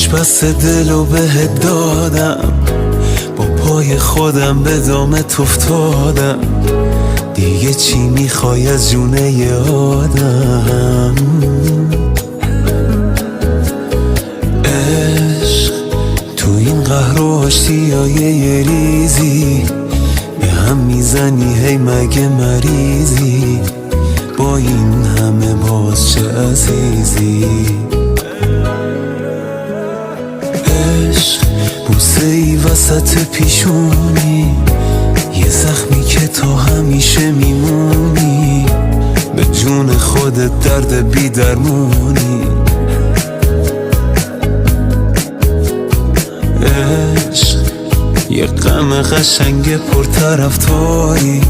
پیش بست دلو بهت دادم، با پای خودم به دامت افتادم، دیگه چی میخوای از جونه ی آدم؟ عشق تو این قهر و آشتیای یه ریزی، به هم میزنی هی مگه مریضی، با این همه باز چه عزیزی. عشق بوسه ای وسط پیشونی، یه زخمی که تا همیشه میمونی، به جون خودت درد بی درمونی. عشق یه غم قشنگ پرطرفداری،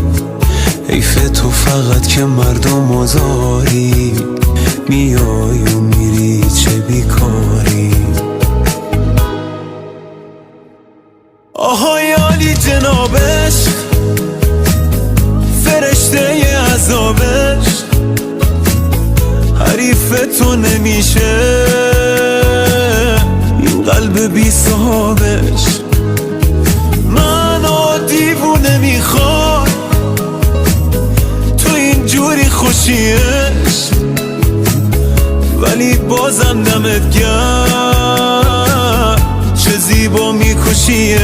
حیف تو فقط که مردم آزاری، میای و میری چه بیکاری. آهای عالی جنابش، فرشته ی عذابش، حریف تو نمیشه این قلب بی صاحبش. منو دیوونه میخواد تو اینجوری خوشیش، ولی بازم دمت گرم چه زیبا میکشیش.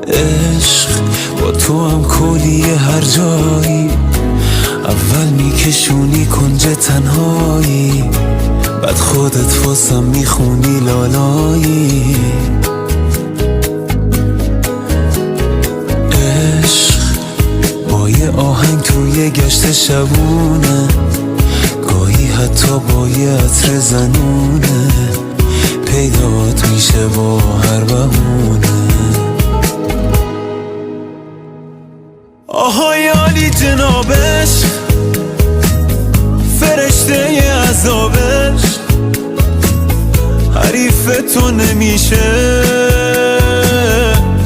عشق با تو هم کلیه هر جایی، اول میکشونی کنج تنهایی، بعد خودت واسم میخونی لالایی. عشق با یه آهنگ توی گشت شبونه، گاهی حتی با یه عطر زنونه، پیدات میشه با هر بهونه. آهای عالی جنابش، فرشته ی عذابش، حریف تو نمیشه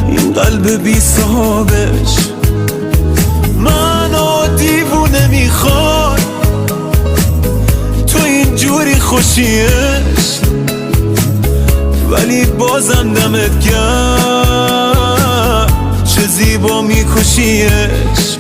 این قلب بی صاحبش. منو دیوونه میخواد تو اینجوری خوشیش، ولی بازم دمت گرم چه زیبا میکشیش.